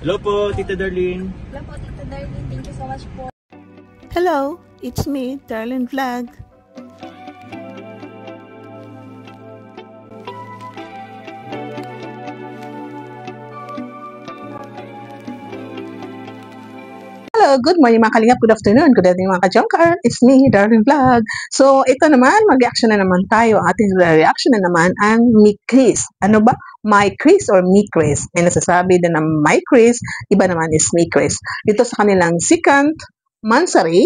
Hello po, Tita Darlene. Hello po, Tita Darlene. Thank you so much po. Hello, it's me, Darlene Vlog. Hello, good morning mga kalingap, good afternoon, good evening mga ka-jungkar. It's me, Darlene Vlog. So, ito naman, mag-reaction na naman tayo. Ang ating reaction na naman ang Mi Chris. Ano ba? My Chris or Mi Chris? May nasasabi din na My Chris, iba naman is Mi Chris. Dito sa kanilang second Mansari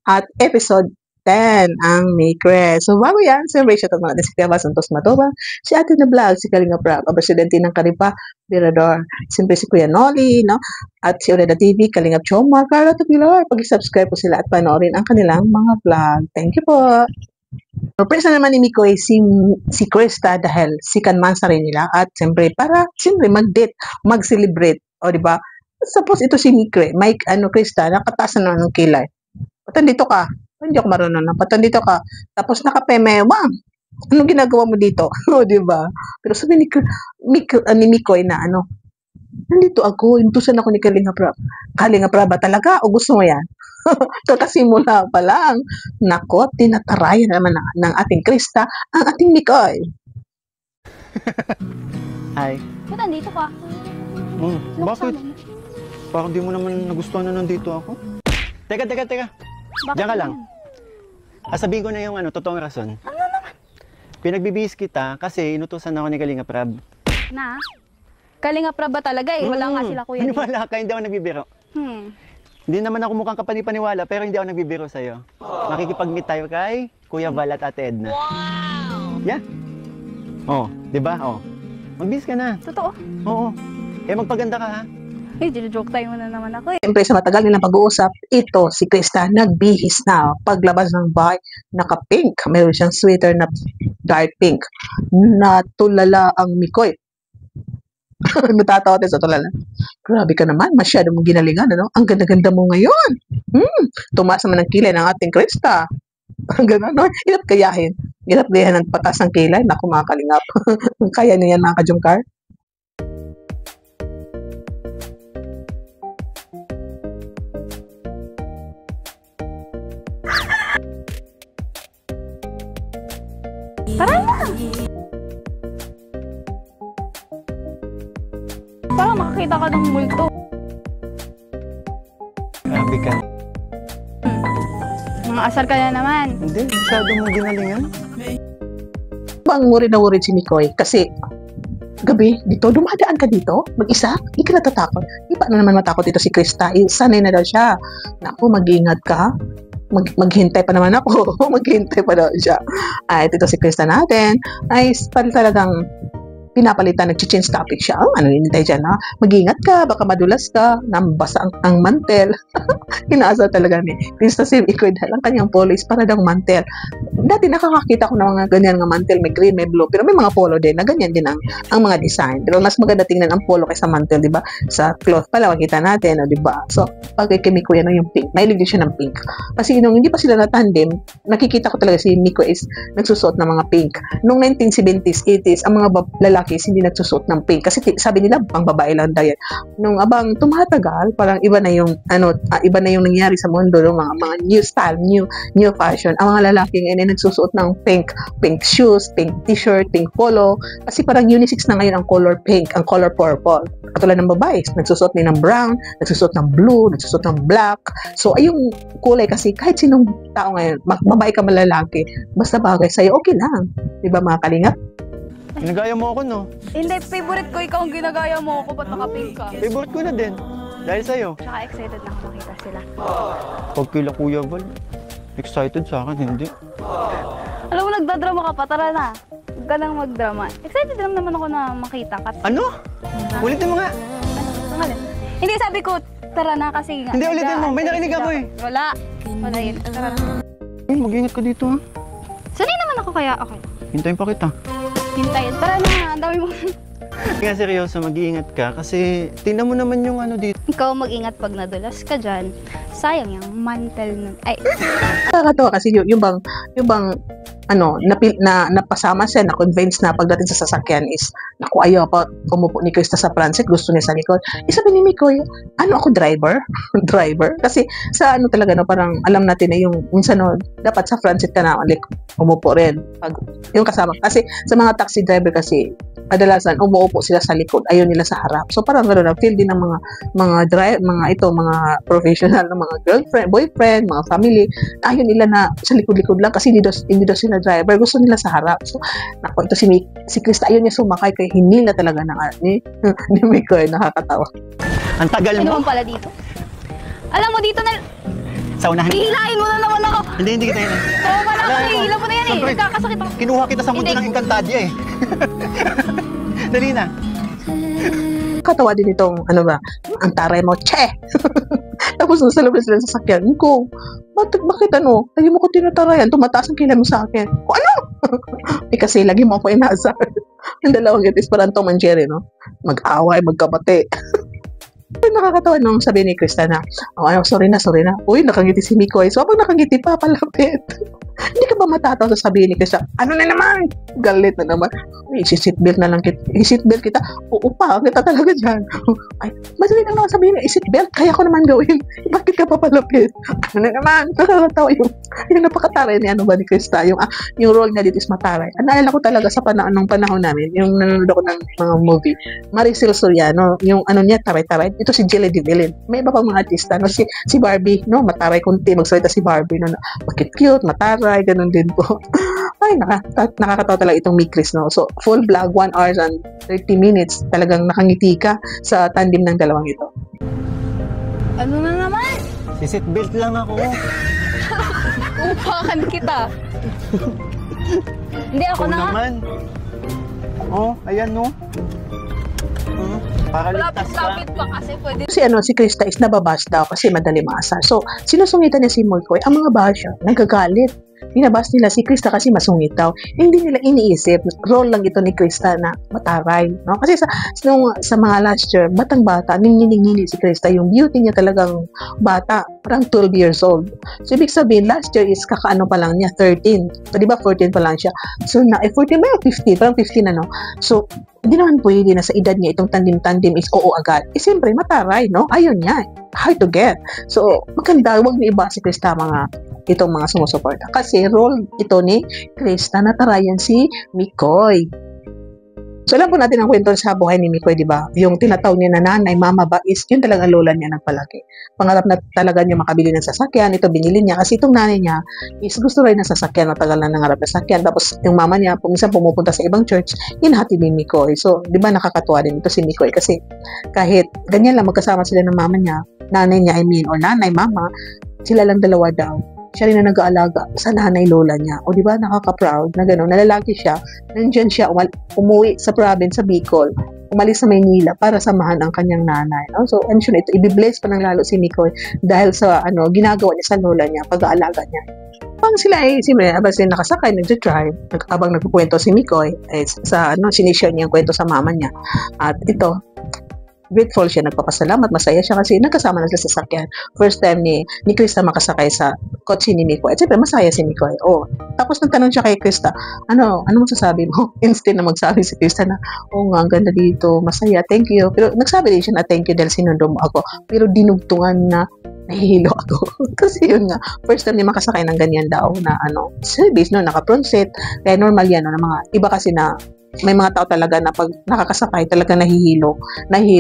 at episode 10 ang Mi Chris. So, bago yan, celebration ito mga si Kuya Santos Matubang, si Ate na Vlog, si Kalinga Prab, ang presidente ng Karipa, Birador, siyempre si Kuya Noli, no? At si Oreda TV, Kalingap Choma, Carla Tapilar, pag-subscribe po sila at panoorin ang kanilang mga vlog. Thank you po. Surprise naman ni Mikoy si Krista dahil second Mansari nila at siyempre para siyempre mag-date, mag-celebrate, o di ba? Suppose ito si Mikoy, Mike, Krista, nakataas na ng kilay. Patan dito ka. Hindi ako marunong na. Patan dito ka. Tapos nakapemewang. Anong ginagawa mo dito? O, di ba? Pero sabi ni Mikoy na nandito ako, intusan ako ni Kalinga Prab. Kalinga Prab ba talaga? O gusto mo yan? Kakasimula pa lang. Nako, tinatarayan naman ng ating Krista ang ating Mikoy. Hi. Ba't nandito ka? Bakit? Parang di mo naman nagustuhan na nandito ako. Teka. Bakit Diyan ka lang. Sabihin ko na yung totoong rason. Ano naman? Pinagbibihis kita kasi inutusan ako ni Kalinga Prab. Na? Kalinga Prab ba talaga eh? Wala nga sila kuya. Wala ka, hindi ako nagbibiro. Hindi naman ako mukhang kapani-paniwala pero hindi ako nagbibiro sa'yo. Makikipag-meet tayo kay Kuya Val at Ate Edna. Wow! Yeah? Oh, di ba? Oh. Magbihis ka na. Totoo? Oo. Magpaganda ka ha. Joke tayo na naman ako eh. Siyempre sa matagal nilang pag-uusap, ito si Krista nagbihis na. Paglabas ng bahay, naka-pink. Meron siyang sweater na dark pink. Natulala ang Mikoy. Natatawa tayo sa tulala. Grabe ka naman, masyado mong ginalingan, Ang ganda-ganda mo ngayon. Tumaas naman ang kilay ng ating Krista. Ang gano'n, no? Hirap gayahin ng patas ng kilay. Naku, mga kalingap. Kaya niyan, mga ka-jungkar. Tara na! Parang makakita ka ng multo. Grabe ka. Mga asar ka na naman. Hindi, masyado mong ginalingan. Bang worried na worried si Mikoy kasi gabi dito, dumadaan ka dito, mag-isa, hindi ka natatakot. Di pa na naman matakot ito si Krista. Sanay na daw siya. Naku, mag-iingat ka. Maghintay pa naman ako. Maghintay pa daw siya. Ay, ito si Krista natin. Ay, talagang pinapalitan, nag-change topic siya. Hinintay dyan, ha? Mag-ingat ka, baka madulas ka, nambasa ang mantel. Inaasar talaga ni Krista si Mikoy dahil ang kanyang polo is para daw mantel. Dati nakakakita ko ng mga ganyan nga mantel, may green, may blue, pero may mga polo din na ganyan din ang mga design. Pero mas maganda tingnan ang polo kaysa mantel, di ba? Sa cloth pala, makita natin, di ba? So, pag kay Mikoy, yung pink, mahilig din siya ng pink. Kasi nung hindi pa sila natandem, nakikita ko talaga si Mikoy is nagsusuot ng mga pink. Nung 1970s, 80s, ang mga lalaki hindi nagsusuot ng pink kasi sabi nila pang babae lang daw yan. Nung abang tumatagal, parang iba na yung nangyari sa mundo, ng mga new style, new fashion. Ang mga lalaki ngayon ay nagsusuot ng pink shoes, pink t-shirt, pink polo kasi parang unisex na ngayon ang color pink, ang color purple. Katulad ng babae, nagsusuot din ng brown, nagsusuot ng blue, nagsusuot ng black. So ay yung kulay kasi kahit sinong tao ngayon, babae ka malalaki, basta bagay sa'yo, okay lang. Diba mga kalingap? Ginagaya mo ako, no? Hindi, favorite ko. Ikaw ang ginagaya mo ako. Ba't naka-pink ka? Favorite ko na din. Dahil sa'yo. Tsaka excited na ako makita sila. Pag kila Kuya Val, excited sa akin, hindi. Alam mo, nagdadrama ka pa. Tara na. Huwag ka nang magdrama. Excited lang naman ako na makita ka. Ano? Ulitin mo nga. Hindi, sabi ko, tara na kasi nga. Hindi, ulitin mo. May narinig ako eh. Wala yun. Tara na. Mag-ingat ka dito, ha? Sanay naman ako kaya. Okay. Hintayin pa kita. Hintayin. Tara na. Ang dami mo. Kaya seryoso, mag-iingat ka kasi tingnan mo naman yung dito. Ikaw mag-ingat pag nadulas ka dyan. Sayang yung mantel nun. Ay. Nakakatawa kasi yung bang napasama siya, na-convince na pagdating sa sasakyan is, naku, ayaw pa umupo ni Krista sa transit, gusto niya sa likod. Sabi ni Mikoy, ako driver? Driver? Kasi sa talaga, parang alam natin na yung minsan, dapat sa transit ka na, umupo rin. Yung kasama. Kasi sa mga taxi driver kasi, kadalasan, umuupo sila sa likod, ayaw nila sa harap. So parang gano'n, feel din ng mga professional, ng mga girlfriend, boyfriend, mga family, ayaw nila na sa likod-likod lang kasi hindi daw sila driver, gusto nila sa harap. So, ito si Krista, ayaw niya sumakay kaya hinila talaga ni Mikoy, nakakatawa. Ang tagal Ano mo. pala dito? Alam mo dito na, Sa unahan. hihilahin mo na naman ako. Hindi kita yun. Oo, wala ako, hihila mo na yan eh. Siyempre, Nagkakasakit ako. Kinuha kita sa mundo Hindi. ng Encantadia eh. Dali na. Katawa din itong, ang taray mo, che! Tapos nasa loob na sila sa sasakyan ko, bakit lagi mo ko tinatarayan, tumataas ang kilay mo sa akin. Ano? Kasi lagi mo ako inasar. Yung dalawang itis parang Tom and Jerry, no? Mag-away, magkabate. Nakakatawa nung sabi ni Krista na, sorry na. Uy, nakangiti si Mikoy. So, habang nakangiti pa, palapit. Hindi ka ba matataw sa sabihin ni Krista, ano na naman? Galit na naman. I-seatbelt na lang kita. I-seatbelt kita. Oo pa, kita talaga dyan. Ay, madali na lang sabihin, i-seatbelt, kaya ko naman gawin. Bakit ka pa palapit? Ano na naman? Nakakatawa yung napakataray ni ni Krista. Yung role niya dito is mataray. Naalala ko talaga sa panahon namin, yung nanonood ako ng mga movie, Maricel Soriano, yung niya, taray-taray. Ito si Jelly Divelin. May iba pang mga artista, si Barbie, mataray kunti, magsalita si Barbie, bakit cute, mataray, ganun din po. Ay, nakakatawa talaga itong Mikris, no? So, full vlog, 1 hour and 30 minutes, talagang nakangiti ka sa tandem ng dalawang ito. Ano na naman? Si-seatbelt lang ako. Upakan kita. Hindi ako Ikaw na nga. naman. Ayan no. Para ligtas ka. Lapit pa kasi pwede. Si Krista is nababash daw kasi madali maasar. So, sinusungitan niya si Mikoy, ang mga basher, nagagalit. Binabas nila si Krista kasi masungit daw. Hindi nila iniisip, role lang ito ni Krista na mataray. No? Kasi sa mga last year, batang-bata, ningini si Krista. Yung beauty niya talagang bata, parang 12 years old. So, ibig sabihin, last year is kakaano pa lang niya, 13. So, di ba 14 pa lang siya? So, 14 ba? 15? Parang 15 na, no? So, hindi naman pwede na sa edad niya itong tandem is oo agad. Siyempre, mataray, no? Ayun niya. Hard to get. So, maganda, huwag niyo iba si Krista itong mga sumusuporta. Kasi role ito ni Krista na tarayan si Mikoy. So, alam po natin ang kwento sa buhay ni Mikoy, di ba? Yung tinatawag niya na nanay, mama ba, is yun talaga lola niya nagpalaki. Pangarap na talaga niya makabili ng sasakyan. Ito binili niya kasi itong nanay niya is gusto rin ng sasakyan, matagal na nangarap na sasakyan. Tapos yung mama niya, minsan pumupunta sa ibang church, hinahati ni Mikoy. So, di ba nakakatuwa din ito si Mikoy kasi kahit ganyan lang magkasama sila ng mama niya, nanay niya, or nanay, mama, sila lang dalawa daw. Siya rin na nag-aalaga sa nanay lola niya. O di ba nakaka-proud na gano'n, nalalaki siya, nandiyan siya, umuwi sa province, sa Bicol, umalis sa Maynila para samahan ang kanyang nanay. No? So, I'm sure ito, i-bless pa ng lalo si Mikoy dahil sa ginagawa niya sa lola niya, pag-aalaga niya. Pang sila siyempre, abang sila nakasakay, nag-drive, habang nagkukwento si Mikoy, sinishare niya yung kwento sa mama niya. At ito, grateful siya, nagpapasalamat, masaya siya kasi nagkasama na sa sasakyan. First time ni Krista makasakay sa kotse ni Mikoy. At siyempre, masaya si Mikoy. Tapos nagtanong siya kay Krista, ano masasabi mo? Instead na magsabi si Krista na, nga, ang ganda dito, masaya, thank you. Pero nagsabi din siya na thank you dahil sinundo mo ako. Pero dinugtungan na nahihilo ako. Kasi yun nga, first time niya makasakay ng ganyan daw na service, naka-front seat. Kaya normal yan, na mga iba kasi na may mga tao talaga na pag nakakasakay talaga nahihilo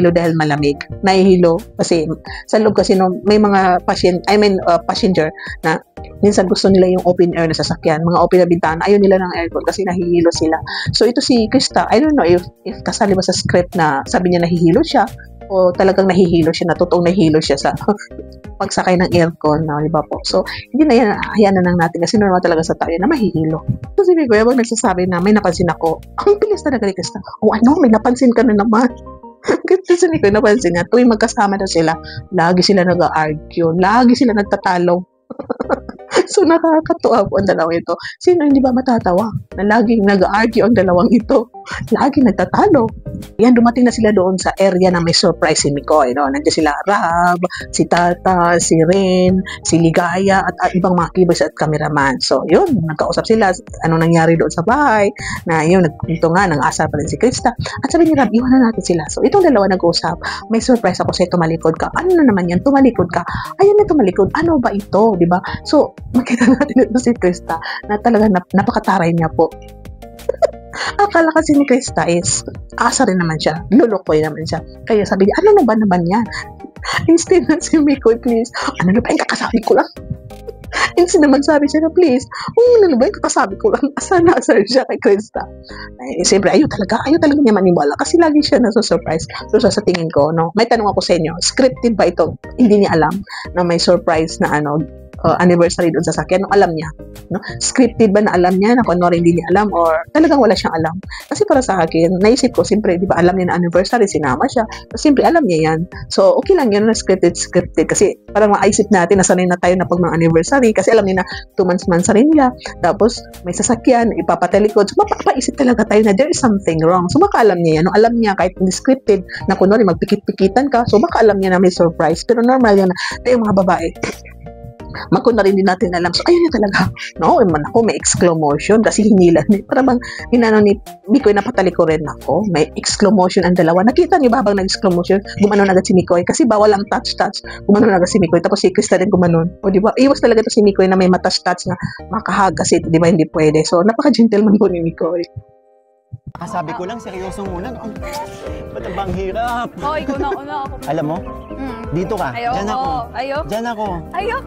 dahil malamig, nahihilo kasi sa loob kasi may mga passenger na minsan gusto nila yung open air na sasakyan, mga open na bintana, ayaw nila ng aircon kasi nahihilo sila. So ito si Krista, I don't know if kasali ba sa script na sabi niya nahihilo siya o talagang nahihilo siya, totoong nahihilo siya sa pagsakay ng aircon, di ba po? So, hindi na yan, hayaan na lang natin kasi normal talaga sa tao na mahihilo. So, si Mikoy, habang nagsasabi na may napansin ako, ang bilis talaga ni Krista. May napansin ka na naman. Kasi si Mikoy, napansin niya, tuwing magkasama na sila, lagi sila nag-argue, lagi sila nagtatalo. So, nakakatuwa po ang dalawang ito. Sino hindi ba matatawa na laging nag-argue ang dalawang ito? Laging nagtatalo. Yan, dumating na sila doon sa area na may surprise si Mikoy. No? Nandiyan sila Rab, si Tata, si Ren, si Ligaya, at ibang mga kibas at cameraman. So, yun, nagkausap sila. Ano nangyari doon sa bahay? Na yun, ito nga, nang-asa pa rin si Krista. At sabi ni Rab, iwanan natin sila. So, itong dalawa nag-usap. May surprise ako sa'yo, tumalikod ka. Ano na naman yan? Tumalikod ka. Ayun na tumalikod. Ano ba ito? Diba? So, makita natin ito si Krista na talaga napakataray niya po. Akala kasi ni Krista is asa rin naman siya, lulukoy naman siya. Kaya sabi niya, ano na ba naman yan? Instead na si Mikoy, please, ano na ba yung kakasabi ko lang? Instead naman sabi siya na, please, ano na ba yung kakasabi ko lang? Asa siya kay Krista? Eh, siyempre, ayaw talaga niya maniwala kasi lagi siya nasa-surprise. So, sa tingin ko, no, may tanong ako sa inyo, scripted ba ito? Hindi niya alam na may surprise na anniversary doon sa sakyan, no, alam niya, no? Scripted ba na alam niya na kung ano hindi niya alam or talagang wala siyang alam? Kasi para sa akin, naisip ko, siyempre, di ba, alam niya na anniversary, sinama siya, so, siyempre, alam niya yan. So, okay lang yun na scripted, kasi parang maisip natin, nasanay na tayo na pag mga anniversary, kasi alam niya na 2 months rin niya, tapos may sasakyan, ipapatalikod, so mapapaisip talaga tayo na there is something wrong. So, makaalam niya yan, no? Alam niya kahit hindi scripted, na kunwari magpikit-pikitan ka, so makaalam niya na may surprise, pero normal yan na yung mga babae, magkuna rin din natin alam. So, ayun na talaga. No, man ako, may exclamation kasi hinilan. Parang hinano ni Mikoy, napatali ko rin ako. May exclamation ang dalawa. Nakita niyo ba habang nag-exclamation? Gumanon agad si Mikoy kasi bawal ang touch-touch. Gumanon agad si Mikoy. Tapos si Krista rin gumanon. O, di ba? Iwas talaga to si Mikoy na may matouch-touch na makahag kasi, di ba, hindi pwede. So, napaka-gentleman po ni Mikoy. Sabi ko lang, seryoso muna. Ba't ba ang hirap? Oh, ikaw na una ako. Alam mo, dito ka. Ayaw Diyan ako. Ayaw? Diyan ako. Ayaw?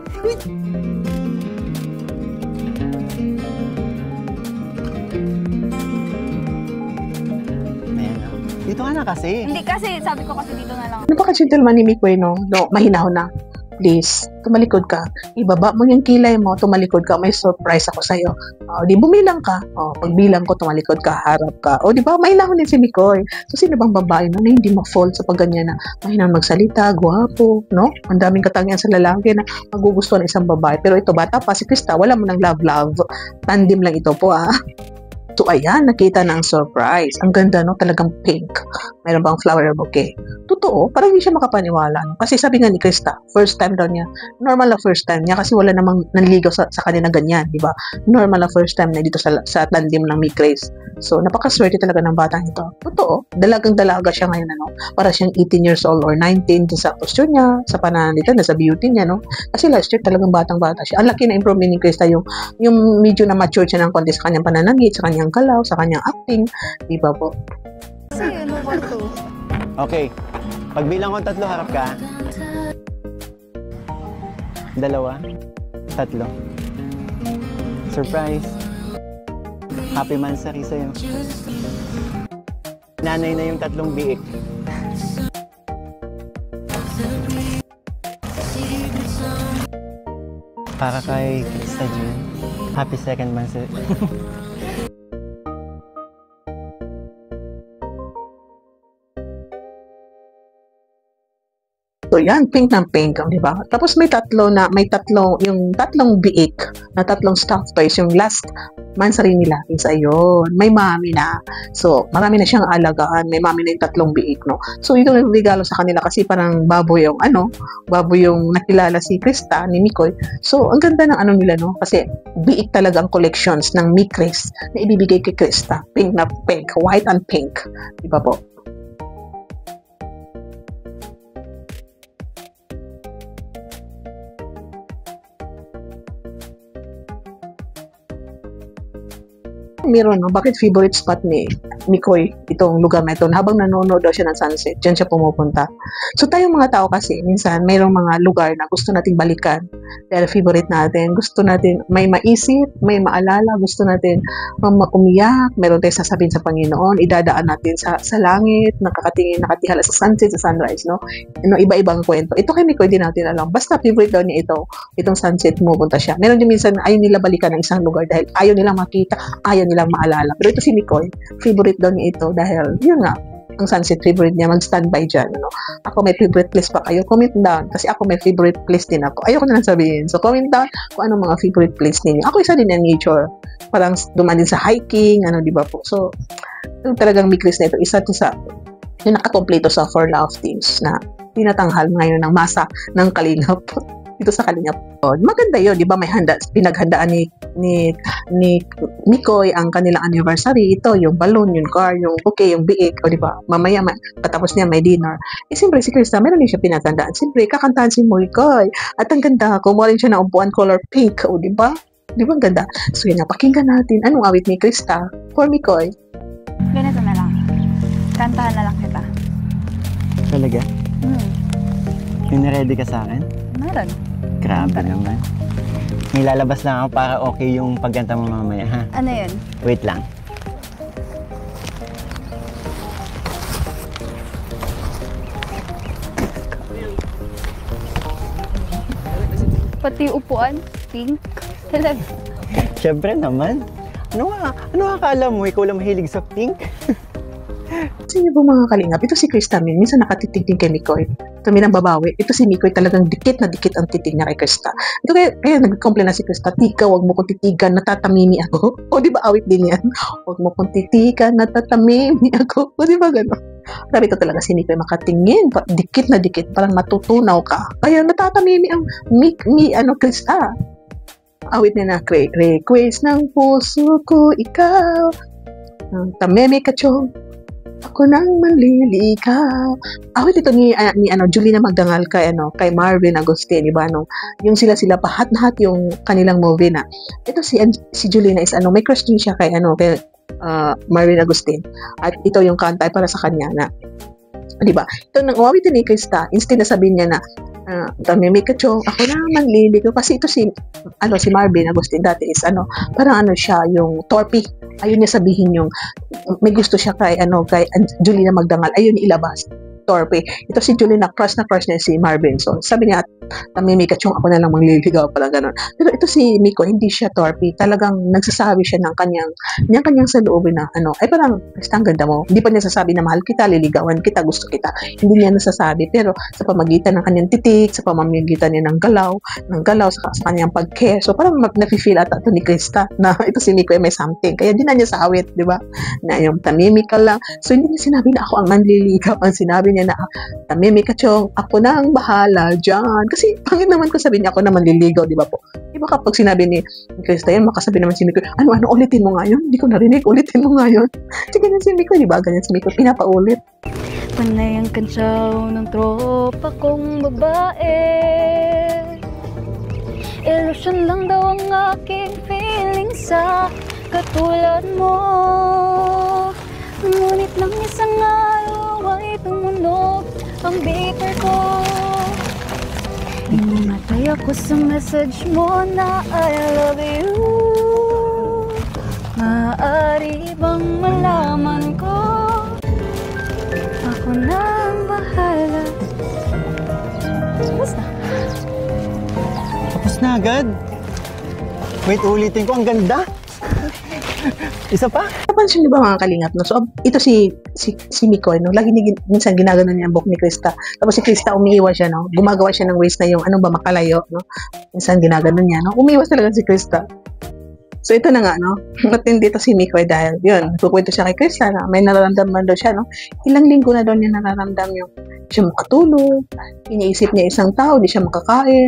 Ayan na. Dito ka na kasi. Hindi kasi, sabi ko kasi dito na lang. Napaka-gentleman ni Mikoy, no? No, mahinahon na. Please, tumalikod ka. Ibaba mo yung kilay mo, tumalikod ka. May surprise ako sa'yo. Di bumilang ka. Pagbilang ko, tumalikod ka, harap ka. Di ba, mahinahon din si Mikoy. So, sino bang babae no, na hindi ma-fall sa pagganyan na mahinahon magsalita, guwapo, no? Ang daming katangian sa lalaki na magugustuhan isang babae. Pero ito, bata pa, si Krista, wala mo ng love-love. Tandem lang ito po, So, ayan, nakita na ang surprise. Ang ganda, no? Talagang pink. Mayroon bang flower bouquet? Totoo, parang hindi siya makapaniwala. No? Kasi sabi nga ni Krista, first time daw niya. Normal na first time niya kasi wala namang nanligaw sa kanya na ganyan, di ba? Normal na first time na dito sa tandem ng Mick Grace. So, napakaswerte talaga ng batang ito. Totoo, dalagang-dalaga siya ngayon, ano? Para siyang 18 years old or 19 sa posture niya, sa pananalita, sa beauty niya, no? Kasi last year talagang batang-bata siya. Ang laki na improvement ni Krista yung medyo na mature siya ng konti sa kanyang pananamit, sa kanyang galaw, sa kanyang acting, di ba po? Kasi yun, number 2. Okay. Pagbilang ko 3, harap ka. 2, 3. Surprise. Happy Mansari sa'yo. Nanay na yung 3 biik. Para kay Krista June. Happy 2nd Mansari. So, yan, pink ng pink, di ba? Tapos may yung tatlong biik na 3 stuffed toys, yung last mansari nila, isa yun. May mami na. So, marami na siyang alagaan. May mami na yung 3 biik, no? So, ito yung regalo sa kanila kasi parang baboy yung nakilala si Krista, ni Mikoy. So, ang ganda ng nila, no? Kasi biik talaga ang collections ng Mikres na ibibigay kay Krista. Pink na pink, white and pink. Di ba po? Meron, no? Bakit favorite spot ni Mikoy itong lugar na ito? Habang nanonood daw siya ng sunset, dyan siya pumupunta. So, tayong mga tao kasi, minsan, mayroong mga lugar na gusto nating balikan. Dahil favorite natin, gusto natin may maisip, may maalala, gusto natin umiyak, meron tayong sasabihin sa Panginoon, idadaan natin sa langit, nakatihala sa sunset, sa sunrise, no? Iba-ibang kwento. Ito kay Mikoy din natin alam. Basta favorite daw niya itong sunset, pumupunta siya. Meron din minsan, ayaw nila balikan ng isang lugar dahil ayaw nilang makita, ayaw nilang maalala. Pero ito si Mikoy, favorite daw niya ito dahil, yun nga, ang sunset favorite niya, mag-standby dyan. Ano? Ako may favorite place pa kayo, comment down. Kasi ako may favorite place din ako. Ayoko na lang sabihin. So, comment down kung anong mga favorite place ninyo. Ako isa din ng nature. Parang duman din sa hiking, ano, di ba po? So, yung talagang Mikris na ito, isa to sa yung nakakompleto sa For Love Teams na tinatanghal ngayon ng masa ng Kalingap dito sa Kalingap. Maganda yun, di ba? May pinaghandaan ni Mikoy ang kanilang anniversary. Ito, yung balloon, yung car, yung bouquet, yung biik, o di ba? Mamaya, katapos niya may dinner. Siyempre, si Krista, meron din siya pinaghandaan. Siyempre, kakantahan si Mikoy. At ang ganda, kumuha rin siya ng upuan color pink, o di ba? Di ba ang ganda? So, yun na, pakinggan natin. Anong awit ni Krista for Mikoy? Ganito na lang. Kantahan na lang kita. Talaga? Yung ready ka sa akin? Meron. Grabe naman. May lalabas lang ako para okay yung pagkanta mo mamaya, ha? Ano yun? Wait lang. Pati upuan, pink. Talaga. Siyempre naman. Ano akala mo? Ikaw lang mahilig sa pink? Sa inyo po mga Kalingap, ito si Krista Min, minsan nakatitig din kay Mikoy. Ito min ang babawi. Ito si Mikoy talagang dikit na dikit ang titig niya kay Krista. Ito kaya nag-complain na si Krista, tika, wag mo kong titigan, natatamimi ako. O di ba awit din yan? Wag mo kong titigan, natatamimi ako. O di ba gano'n? Grabe ito talaga si Mikoy makatingin, dikit na dikit, parang matutunaw ka. Kaya natatamimi ang Krista. Awit niya na, request ng puso ko, ikaw. Tameme ka, chong. Ako nang manlilikaw. Awit ito ni Julina Magdangal kay Marvin Agustin, di ba? Yung sila pahat-lahat yung kanilang movie na. Ito si Julina is may crush din siya kay Marvin Agustin. At ito yung kanta para sa kanya na, di ba? Ito nang awit ni Krista, instead na sabihin niya na Tamimi ka, chong, ako na manliligaw. Kasi ito si Marvin Agustin dati is parang siya yung torpy. Ayun niya sabihin yung may gusto siya kay Julina Magdangal. Ayun niya ilabas. Torpe. Ito si Julina, crush niya si Marvin. So, sabi niya, Tamimi ka, chong, ako na lang mangliligaw, pala ganun. Pero ito si Miko, hindi siya torpe. Talagang nagsasabi siya ng kanyang sa loobin na, ay parang, basta ang ganda mo. Hindi pa niya sasabi na mahal kita, liligawan kita, gusto kita. Hindi niya nasasabi. Pero sa pamagitan ng kanyang titik, sa pamamagitan niya ng galaw, sa kanyang pag-care. So, parang nafe-feel ata ito ni Krista na ito si Miko ay may something. Kaya di na niya sa awit, di ba? Na yung Tamimi ka lang. So, hindi niya sinabi na ako ang manliligaw. Ang sinabi niya na, Tamimi ka, chong, ako na ang bahala dyan. Kasi, pangit naman kung sabihin niya ako na manliligaw, di ba po? Di ba kapag sinabi ni Krista yan, makasabi naman si Miko, ano, ulitin mo nga yun? Hindi ko narinig, ulitin mo nga yun. Kasi ganyan si Miko, di ba? Ganyan si Miko, pinapaulit. Panay ang kantsaw ng tropa kong babae. Illusion lang daw ang aking feeling sa katulad mo. Ngunit nang isang araw ay tumunog ang beeper ko. Namatay ako sa message mo na I love you. Maaari bang malaman ko? Ako na ang bahala. Tapos na. Tapos na agad? Wait, ulitin ko. Ang ganda! Isa pa? Napansin niyo ba mga Kalingap? No? So, ito si Miko, lagi minsan ginagano niya ang buhok ni Krista. Tapos si Krista umiiwas siya, gumagawa siya ng ways na yung makalayo. Minsan ginagano niya. Umiiwas talaga si Krista. So, ito na nga, matindi ito si Miko dahil, yun, nagpupunto siya kay Krista na may nararamdaman daw siya, Ilang linggo na daw niya nararamdam yung siya makatulog, iniisip niya isang tao, di siya makakain,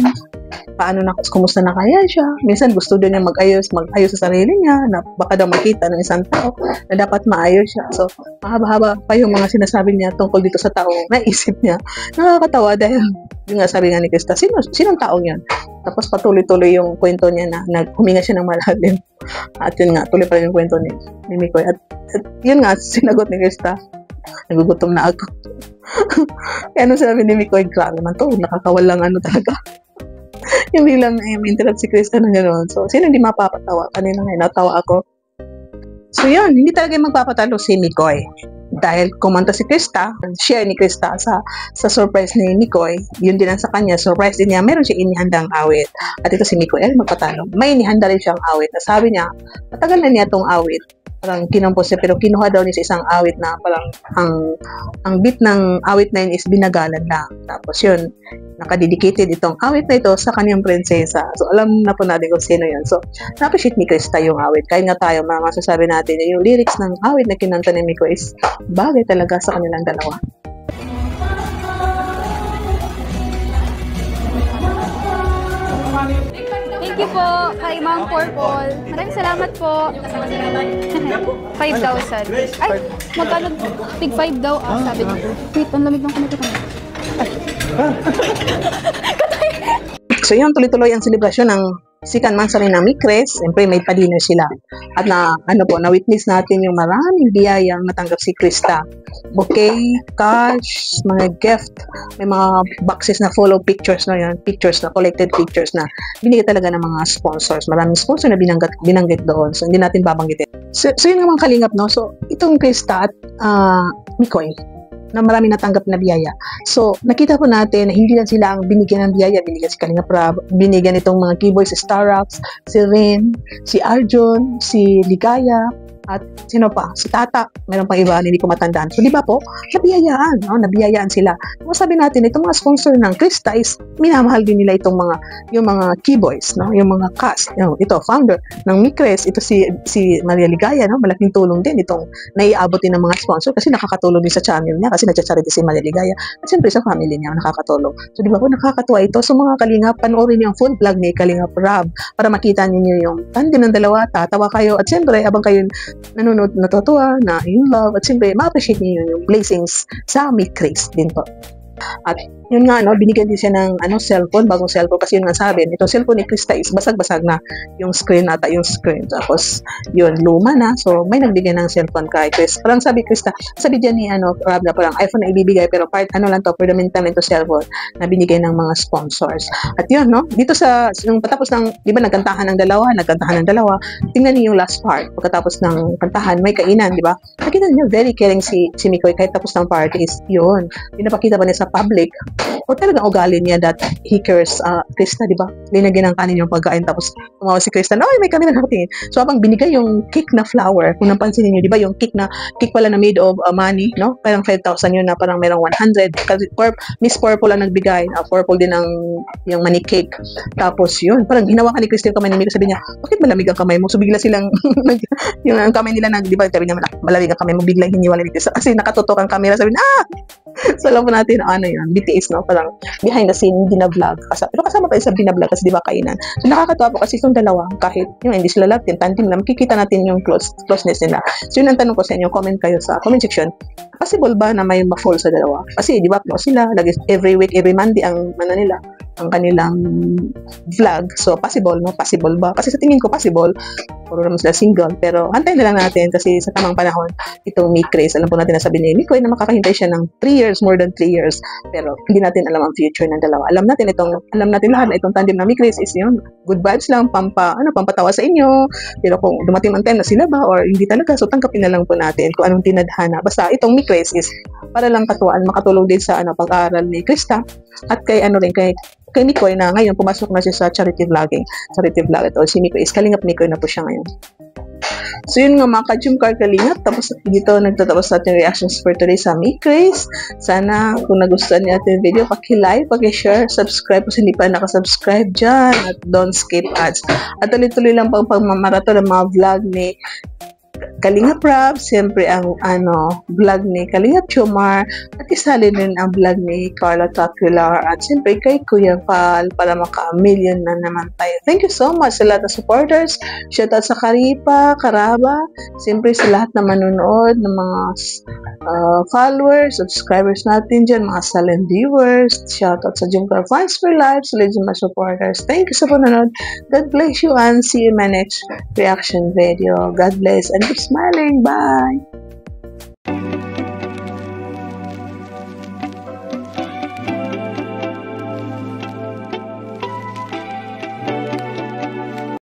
kumusta na kaya siya. Minsan gusto doon niya mag-ayos sa sarili niya, na baka daw makita ng isang tao na dapat maayos siya. So, mahaba-haba pa yung mga sinasabi niya tungkol dito sa tao, naisip niya. Nakakatawa dahil, yung nga sabi nga ni Krista, sinong tao yan? Tapos patuloy-tuloy yung kwento niya na huminga siya ng malalim. At yun nga, tuloy pa rin yung kwento ni Mikoy. At yun nga, sinagot ni Krista, nagugutom na ako. Kaya sabi ni Mikoy, grabe naman to, nakakawalang talaga. Yung bilang interrupt si Krista na gano'n. So, sino hindi mapapatawa? Kanina nga, natawa ako. So, yun, hindi talaga magpapatalo si Mikoy. Dahil kumanta si Krista, share ni Krista sa surprise ni Mikoy, yun din ang sa kanya, surprise din niya, meron siya inihandang awit. At ito si Mikoy, magpatalo. May inihanda rin siyang awit. Sabi niya, matagal na niya itong awit parang kinompose niya, pero kinuha daw niya sa isang awit na parang ang beat ng awit na yun is binagalan lang. Tapos yun, nakadedicated itong awit na ito sa kanyang prinsesa. So alam na po natin kung sino yun. So na-appreciate ni Krista yung awit. Kaya nga tayo, masasabi natin, yung lyrics ng awit na kinanta ni Miko is bagay talaga sa kanilang dalawa. Thank you po kay Ma'am Purple. Maraming salamat po. 5,000. Ay, magkano? Tig 5 daw. Ah, sabi niya. Wait, ang lamig ng kumita ko. So yun, tuloy-tuloy ang selebrasyon ng second monthsary ng Micres. Siyempre may pa-dinner sila. At na-witness natin yung maraming biyayang natanggap si Krista. Bouquet, cash, mga gift, may mga boxes na full of pictures na yan, collected pictures na binigay talaga ng mga sponsors. Maraming sponsor na binanggit doon. So hindi natin babanggitin. So yun naman kalingap, no? So itong Krista at Mikoy, na marami natanggap na biyaya. So, nakita po natin na hindi lang sila ang binigyan ng biyaya. Binigyan si Kalinga Prab, binigyan itong mga keyboys, si Starrocks, si Rin, si Arjun, si Ligaya, at sino pa? Si Tata. Meron pang iba, hindi ko matandaan. So, di ba po? Nabiyayaan. No? Nabiyayaan sila. Kung sabi natin, itong mga sponsor ng Krista is minamahal din nila itong yung mga keyboys, no? Yung mga cast. Ito, founder ng Micres. Ito si Maria Ligaya. No? Malaking tulong din itong naiabot din ng mga sponsor kasi nakakatulong din sa channel niya kasi nagcha-charity si Maria Ligaya. At siyempre sa family niya nakakatulong. So, di ba po? Nakakatuwa ito. So, mga Kalingap, panoorin niyo ang full vlog ni Kalingap Rab para makita niyo yung tandem ng dalawa. Tatawa kayo. At siyempre, abang kayo nanonood, natutuwa, na in love, at siyempre, ma-appreciate niyo yung blessings sa Micres din po. At yun nga, no, binigyan din siya ng cellphone, bagong cellphone, kasi yun nga sabi, itong cellphone ni Krista is basag-basag na yung screen ata, yung screen. Tapos, yun, luma na. So, may nagbigay ng cellphone kay Chris. Parang sabi Krista, sabi dyan ni Rab na parang iPhone na ibibigay, pero part, lang to, for the meantime, ito cellphone na binigay ng mga sponsors. At yun, no, dito yung patapos ng, di ba, nagkantahan ng dalawa, tingnan niyo yung last part. Pagkatapos ng kantahan, may kainan, di ba? Nakita niyo, very caring si Mikoy, kahit tapos ng party is yun. Pinapakita ba niya sa public o talagang ugali niya that he cares Krista, di ba? Linagyan ng kanin yung pagkain tapos tumawa si Krista, ay, may kami nakatingin. So, habang binigay yung cake na flower, kung napansin niyo, di ba, yung cake pala na made of money, no? Parang 5,000 yun na parang merong 100. Kasi Miss Purple ang nagbigay. Purple din yung money cake. Tapos yun, parang ginawa ka ni Krista yung kamay ni Miko. Sabi niya, bakit malamig ang kamay mo? So, bigla silang, yung kamay nila, di ba, sabi niya, malamig ang kamay mo, biglang hiniwalay ni Krista. Kasi nakatutok ang camera. Sabi niya, So, alam po natin, yun, BTS, no? Parang behind the scene, binablog. Pero kasama pa sa binablog kasi di ba kainan. So, nakakatawa po kasi itong dalawa, kahit yung hindi sila Latin, tandem lang, makikita natin yung closeness nila. So, yun ang tanong ko sa inyo, comment kayo sa comment section. Possible ba na may ma-fall sa dalawa? Kasi, di ba, sila, every week, every Monday, ang kanilang vlog. So, possible, no? Possible ba? Kasi sa tingin ko, possible. Puro naman sila single. Pero, antayin na lang natin kasi sa tamang panahon, itong Micres, alam po natin na sabi ni Mikoy na makakahintay siya ng 3 years, more than 3 years. Pero, hindi natin alam ang future ng dalawa. Alam natin lahat na itong tandem ng Micres is yun, good vibes lang, pampatawa sa inyo. Pero kung dumating ang time na sila ba or hindi talaga, so tangkapin na lang po natin kung anong tinadhana. Basta itong Micres is para lang katuwaan, makatulong din sa pag-aaral ni Krista at kay kay Mikoy na ngayon pumasok na siya sa charity vlog ito. Si Mikoy is Kalingap Mikoy na po siya ngayon. So yun nga mga ka-Jumcar Kalingap, tapos dito nagtatapos natin reactions for today sa Micres. Sana kung nagustuhan niyo ating video, paki-like, paki-share, subscribe kung hindi pa nakasubscribe dyan, at don't skip ads. At tuloy-tuloy lang pang pagmamarato ng mga vlog ni Kalingap Rab, siyempre ang vlog ni Kalingap Jomar, at isali din ang vlog ni Carla Tacular, at siyempre kay Kuya Val para maka-million na naman tayo. Thank you so much sa lahat ng supporters. Shoutout sa Karipa, Karaba, siyempre sa lahat na manonood, ng mga followers, subscribers natin dyan, mga silent viewers. Shoutout sa Jumcar Fans for Life, sa Legend supporters. Thank you sa panonood. God bless you and see you in my next reaction video. God bless and keep smiling. Bye!